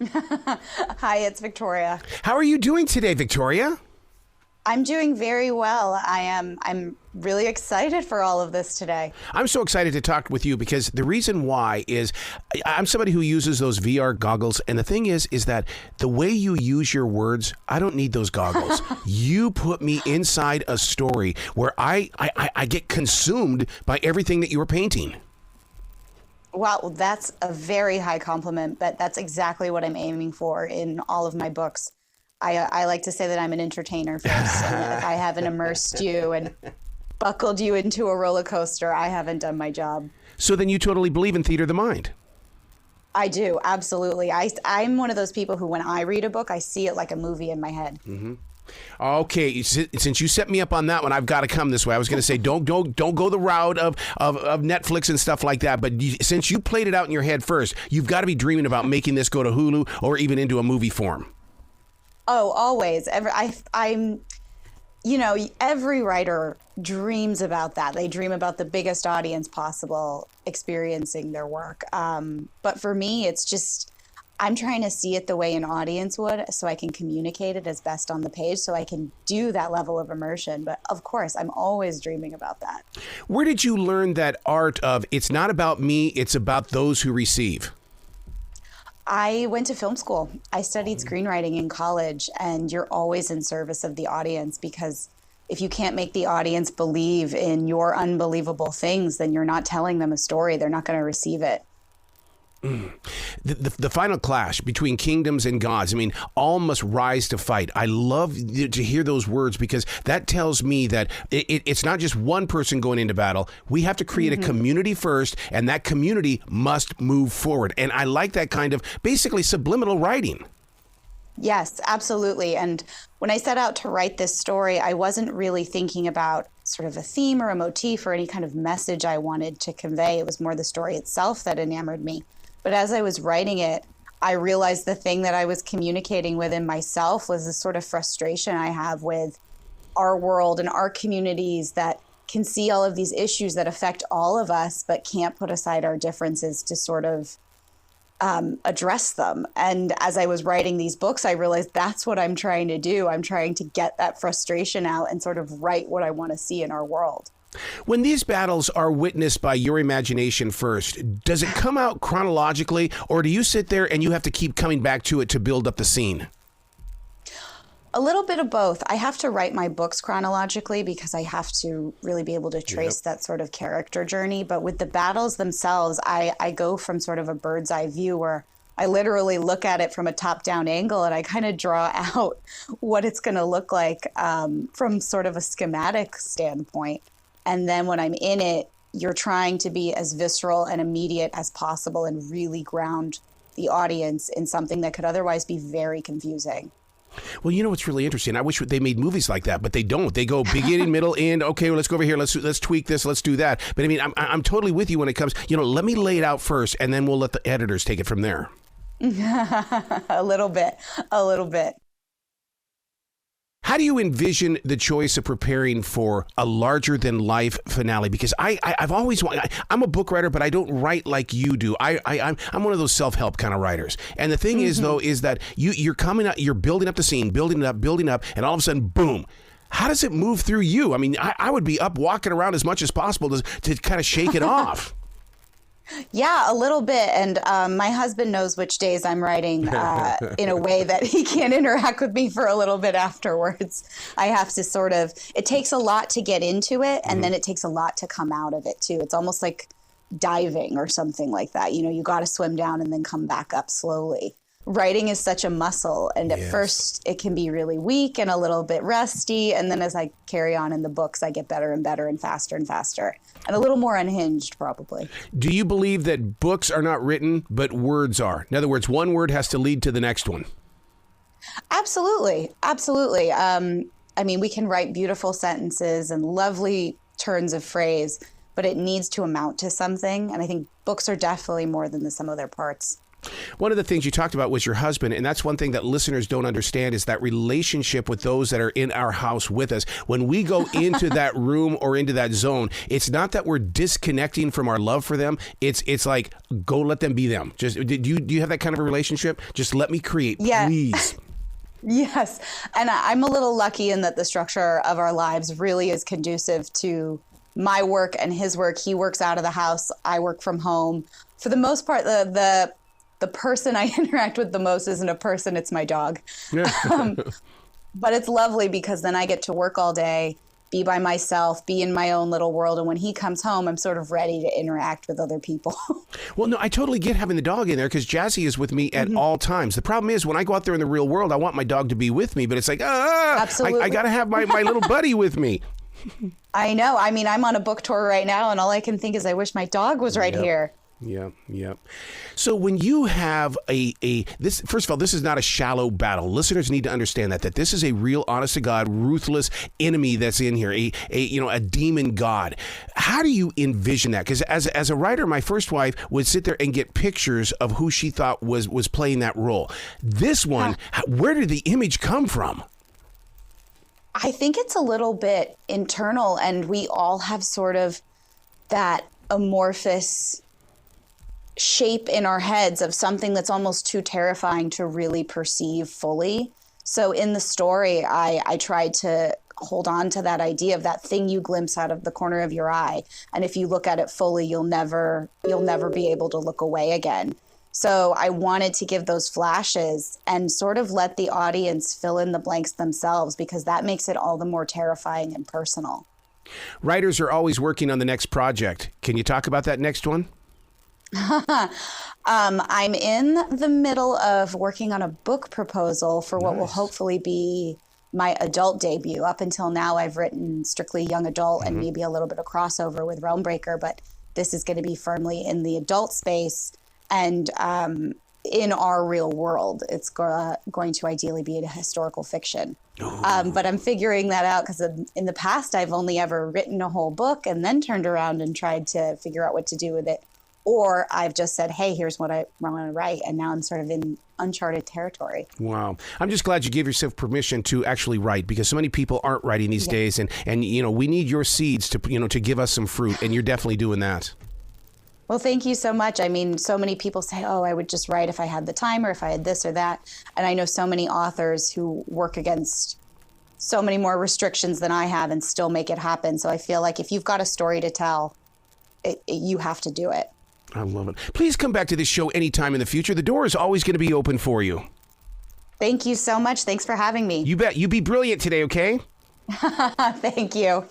Hi, it's Victoria. How are you doing today, Victoria? I'm doing very well. I'm really excited for all of this today. I'm so excited to talk with you because the reason why is I'm somebody who uses those VR goggles. And the thing is that the way you use your words, I don't need those goggles. You put me inside a story where I get consumed by everything that you were painting. Wow, that's a very high compliment, but that's exactly what I'm aiming for in all of my books. I like to say that I'm an entertainer first. And if I haven't immersed you and buckled you into a roller coaster, I haven't done my job. So then you totally believe in theater of the mind. I do, absolutely. I'm one of those people who, when I read a book, I see it like a movie in my head. Mm-hmm. Okay, since you set me up on that one, I've got to come this way. I was going to say don't go the route of Netflix and stuff like that. But since you played it out in your head first, you've got to be dreaming about making this go to Hulu or even into a movie form. Oh, always. Every writer dreams about that. They dream about the biggest audience possible experiencing their work. But for me, it's just, I'm trying to see it the way an audience would so I can communicate it as best on the page so I can do that level of immersion. But of course, I'm always dreaming about that. Where did you learn that art of it's not about me, it's about those who receive? I went to film school. I studied screenwriting in college, and you're always in service of the audience because if you can't make the audience believe in your unbelievable things, then you're not telling them a story. They're not going to receive it. The final clash between kingdoms and gods. I mean, all must rise to fight. I love to hear those words because that tells me that it's not just one person going into battle. We have to create a community first, and that community must move forward. And I like that kind of basically subliminal writing. Yes, absolutely. And when I set out to write this story, I wasn't really thinking about sort of a theme or a motif or any kind of message I wanted to convey. It was more the story itself that enamored me. But as I was writing it, I realized the thing that I was communicating within myself was this sort of frustration I have with our world and our communities that can see all of these issues that affect all of us, but can't put aside our differences to sort of address them. And as I was writing these books, I realized that's what I'm trying to do. I'm trying to get that frustration out and sort of write what I want to see in our world. When these battles are witnessed by your imagination first, does it come out chronologically, or do you sit there and you have to keep coming back to it to build up the scene? A little bit of both. I have to write my books chronologically because I have to really be able to trace that sort of character journey. But with the battles themselves, I go from sort of a bird's eye view where I literally look at it from a top-down angle and I kind of draw out what it's going to look like from sort of a schematic standpoint. And then when I'm in it, you're trying to be as visceral and immediate as possible and really ground the audience in something that could otherwise be very confusing. Well, you know what's really interesting? I wish they made movies like that, but they don't. They go beginning, middle, end. Okay, well, let's go over here. Let's tweak this. Let's do that. But I mean, I'm totally with you when it comes. Let me lay it out first, and then we'll let the editors take it from there. A little bit. How do you envision the choice of preparing for a larger-than-life finale? Because I've always wanted. I'm a book writer, but I don't write like you do. I'm one of those self-help kind of writers. And the thing is, though, is that you're coming up, you're building up the scene, building it up, and all of a sudden, boom. How does it move through you? I mean, I would be up walking around as much as possible to kind of shake it off. Yeah, a little bit. And my husband knows which days I'm writing in a way that he can't interact with me for a little bit afterwards. I have to it takes a lot to get into it, and then it takes a lot to come out of it, too. It's almost like diving or something like that. You got to swim down and then come back up slowly. Writing is such a muscle, and at first it can be really weak and a little bit rusty, and then as I carry on in the books, I get better and better and faster, and a little more unhinged, probably. Do you believe that books are not written, but words are? In other words, one word has to lead to the next one. Absolutely. I mean, we can write beautiful sentences and lovely turns of phrase, but it needs to amount to something, and I think books are definitely more than the sum of their parts. One of the things you talked about was your husband, and that's one thing that listeners don't understand is that relationship with those that are in our house with us. When we go into that room or into that zone, it's not that we're disconnecting from our love for them. It's like, go let them be them. Just do you have that kind of a relationship? Just let me create, please. Yes. And I'm a little lucky in that the structure of our lives really is conducive to my work and his work. He works out of the house. I work from home. For the most part, the person I interact with the most isn't a person, it's my dog. But it's lovely because then I get to work all day, be by myself, be in my own little world. And when he comes home, I'm sort of ready to interact with other people. Well, no, I totally get having the dog in there because Jazzy is with me at all times. The problem is when I go out there in the real world, I want my dog to be with me, but it's like, absolutely. I got to have my little buddy with me. I know. I mean, I'm on a book tour right now, and all I can think is I wish my dog was right here. Yeah. So when you have this, first of all, this is not a shallow battle. Listeners need to understand that this is a real, honest to God, ruthless enemy that's in here, a demon god. How do you envision that? Because as a writer, my first wife would sit there and get pictures of who she thought was playing that role. This one, where did the image come from? I think it's a little bit internal, and we all have sort of that amorphous shape in our heads of something that's almost too terrifying to really perceive fully. So in the story, I tried to hold on to that idea of that thing you glimpse out of the corner of your eye. And if you look at it fully, you'll never be able to look away again. So I wanted to give those flashes and sort of let the audience fill in the blanks themselves, because that makes it all the more terrifying and personal. Writers are always working on the next project. Can you talk about that next one? I'm in the middle of working on a book proposal for what will hopefully be my adult debut. Up until now, I've written strictly young adult and maybe a little bit of crossover with Realmbreaker, but this is going to be firmly in the adult space and in our real world. It's going to ideally be a historical fiction. But I'm figuring that out because in the past, I've only ever written a whole book and then turned around and tried to figure out what to do with it. Or I've just said, hey, here's what I want to write. And now I'm sort of in uncharted territory. Wow. I'm just glad you gave yourself permission to actually write, because so many people aren't writing these days. And we need your seeds to give us some fruit. And you're definitely doing that. Well, thank you so much. I mean, so many people say, oh, I would just write if I had the time or if I had this or that. And I know so many authors who work against so many more restrictions than I have and still make it happen. So I feel like if you've got a story to tell, you have to do it. I love it. Please come back to this show anytime in the future. The door is always going to be open for you. Thank you so much. Thanks for having me. You bet. You be brilliant today, okay? Thank you.